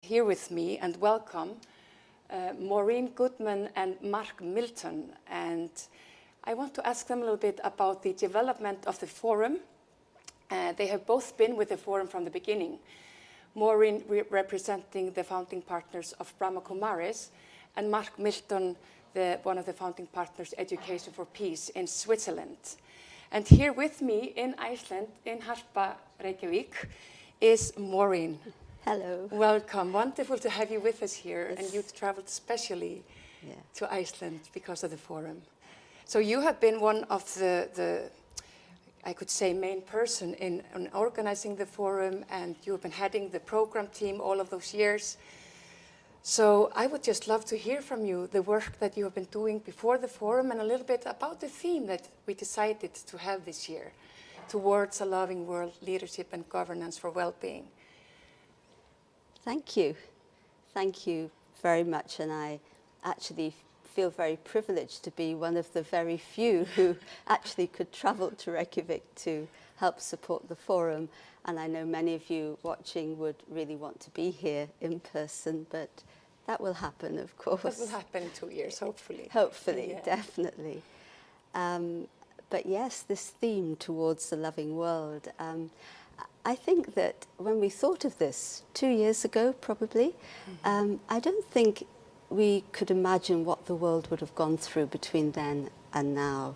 here with me and welcome Maureen Goodman and Mark Milton. And I want to ask them a little bit about the development of the forum. They have both been with the forum from the beginning. Maureen representing the founding partners of Brahma Kumaris, and Mark Milton, one of the founding partners, Education for Peace in Switzerland. And here with me in Iceland, in Harpa, Reykjavík, is Maureen. Hello. Welcome. Wonderful to have you with us here. And you've traveled specially to Iceland because of the forum. So you have been one of the I could say, main person in organizing the forum, and you have been heading the program team all of those years. So I would just love to hear from you the work that you have been doing before the forum and a little bit about the theme that we decided to have this year, Towards a Loving World, Leadership and Governance for Well-Being. Thank you. Thank you very much. And I actually feel very privileged to be one of the very few who actually could travel to Reykjavik to help support the forum. And I know many of you watching would really want to be here in person, but that will happen, of course. That will happen in 2 years, hopefully. Hopefully, definitely. But yes, this theme, Towards a Loving World, I think that when we thought of this 2 years ago, probably, I don't think we could imagine what the world would have gone through between then and now.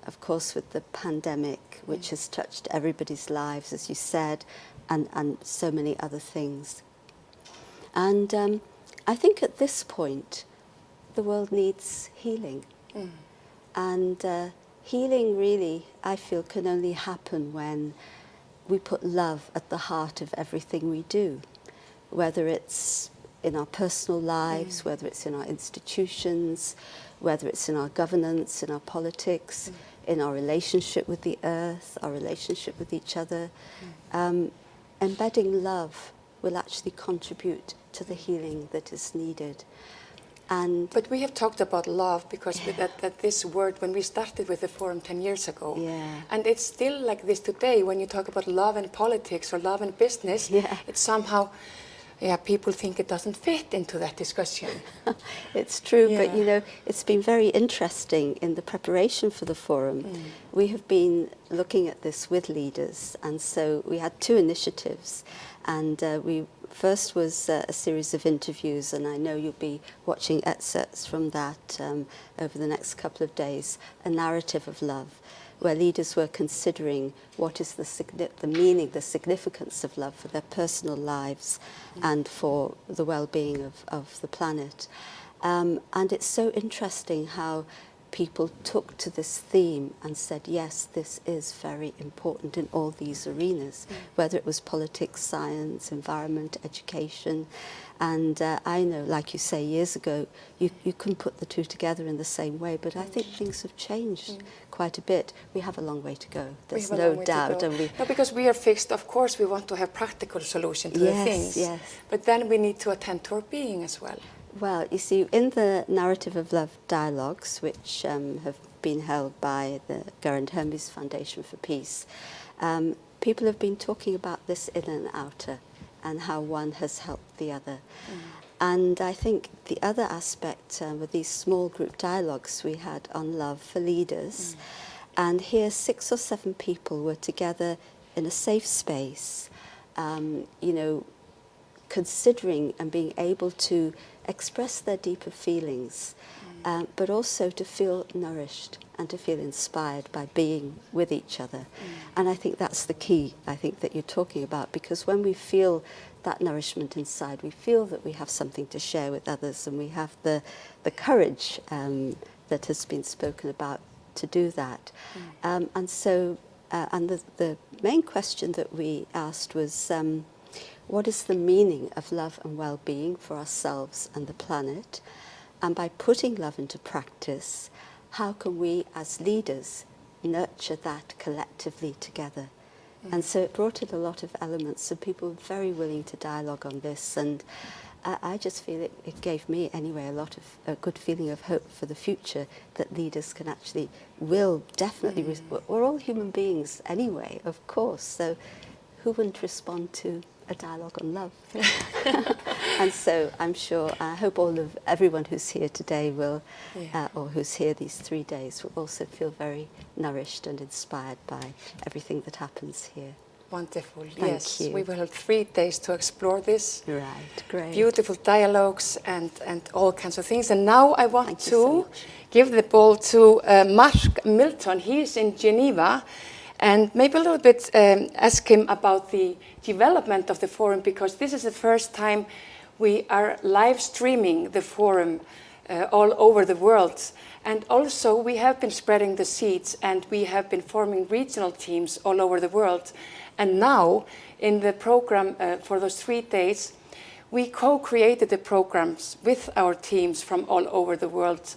Of course, with the pandemic, which has touched everybody's lives, as you said, and so many other things. And I think at this point, the world needs healing. And healing really, I feel, can only happen when we put love at the heart of everything we do, whether it's in our personal lives, whether it's in our institutions, whether it's in our governance, in our politics, in our relationship with the earth, our relationship with each other. Embedding love will actually contribute to the healing that is needed. But we have talked about love because that this word, when we started with the forum 10 years ago, and it's still like this today, when you talk about love and politics or love and business, it's somehow, people think it doesn't fit into that discussion. It's true, but you know, it's been very interesting in the preparation for the forum. We have been looking at this with leaders, and so we had two initiatives, and first was a series of interviews, and I know you'll be watching excerpts from that over the next couple of days, a narrative of love, where leaders were considering what is the meaning, the significance of love for their personal lives and for the well-being of the planet. And it's so interesting how people took to this theme and said, yes, this is very important in all these arenas, whether it was politics, science, environment, education. And I know, like you say, years ago, you couldn't put the two together in the same way, but I think things have changed quite a bit. We have a long way to go, there's no doubt. No, because we are fixed, of course, we want to have practical solutions to the things, but then we need to attend to our being as well. Well, you see, in the Narrative of Love dialogues, which have been held by the Geraint Hermes Foundation for Peace, people have been talking about this inner and outer and how one has helped the other. And I think the other aspect with these small group dialogues we had on love for leaders, and here 6 or 7 people were together in a safe space, you know, considering and being able to express their deeper feelings, but also to feel nourished and to feel inspired by being with each other. And I think that's the key, I think, that you're talking about, because when we feel that nourishment inside, we feel that we have something to share with others, and we have the courage that has been spoken about to do that. And so, and the main question that we asked was, what is the meaning of love and well-being for ourselves and the planet? And by putting love into practice, how can we as leaders nurture that collectively together? And so it brought in a lot of elements, and people were very willing to dialogue on this. And I just feel it gave me, anyway, a good feeling of hope for the future, that leaders can actually, will definitely, we're all human beings anyway, of course, so who wouldn't respond to a dialogue on love. And so I'm sure, I hope everyone who's here today will, or who's here these 3 days, will also feel very nourished and inspired by everything that happens here. Wonderful. Thank you. We will have 3 days to explore this. Right, great. Beautiful dialogues and all kinds of things. And now I want to give the ball to Mark Milton. He is in Geneva. And maybe a little bit ask him about the development of the forum, because this is the first time we are live streaming the forum all over the world. And also we have been spreading the seeds, and we have been forming regional teams all over the world. And now in the program for those 3 days, we co-created the programs with our teams from all over the world.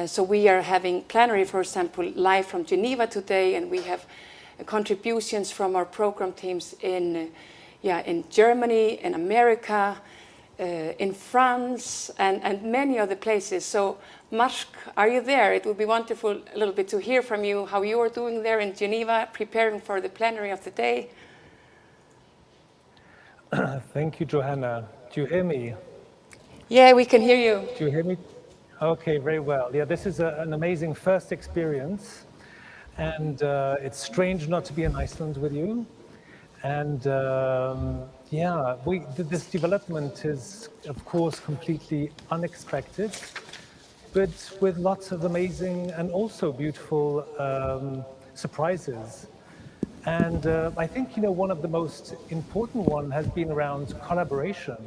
So we are having plenary, for example, live from Geneva today, and we have contributions from our program teams in Germany, in America, in France, and many other places. So, Mark, are you there? It would be wonderful a little bit to hear from you how you are doing there in Geneva, preparing for the plenary of the day. Thank you, Johanna. Do you hear me? Yeah, we can hear you. Do you hear me? Okay, very well. Yeah, this is an amazing first experience. And it's strange not to be in Iceland with you. And this development is, of course, completely unexpected, but with lots of amazing and also beautiful surprises. And I think, one of the most important one has been around collaboration.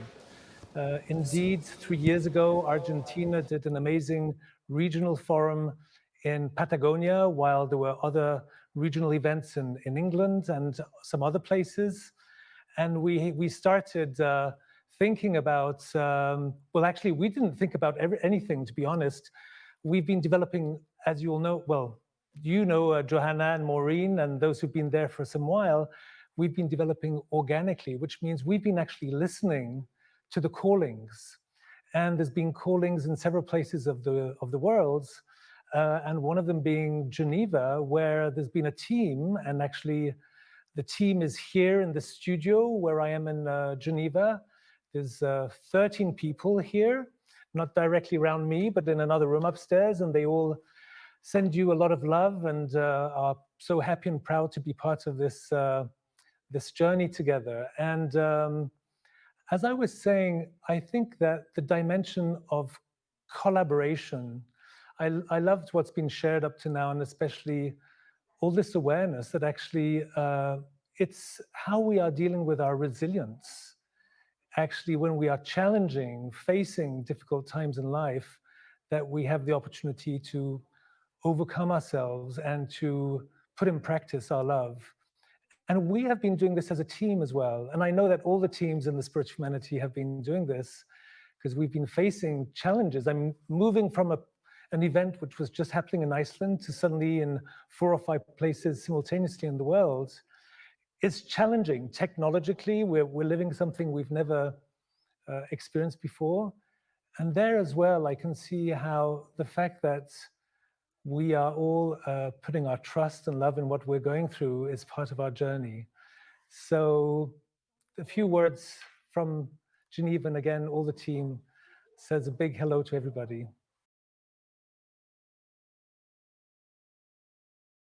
Indeed, 3 years ago, Argentina did an amazing regional forum in Patagonia, while there were other regional events in England and some other places. And we started thinking about, well, actually, we didn't think about anything, to be honest. We've been developing, as you all know, well, Johanna and Maureen, and those who've been there for some while, we've been developing organically, which means we've been actually listening to the callings. And there's been callings in several places of the world, and one of them being Geneva, where there's been a team, and actually the team is here in the studio where I am in Geneva. There's 13 people here, not directly around me, but in another room upstairs, and they all send you a lot of love and are so happy and proud to be part of this journey together. And as I was saying, I think that the dimension of collaboration, I loved what's been shared up to now, and especially all this awareness that actually it's how we are dealing with our resilience. Actually, when we are facing difficult times in life, that we have the opportunity to overcome ourselves and to put in practice our love. And we have been doing this as a team as well. And I know that all the teams in the Spiritual Humanity have been doing this because we've been facing challenges. I'm moving from an event which was just happening in Iceland to suddenly in 4 or 5 places simultaneously in the world. It's challenging. Technologically, we're living something we've never experienced before. And there as well, I can see how the fact that we are all putting our trust and love in what we're going through is part of our journey. So a few words from Geneva, and again, all the team says a big hello to everybody.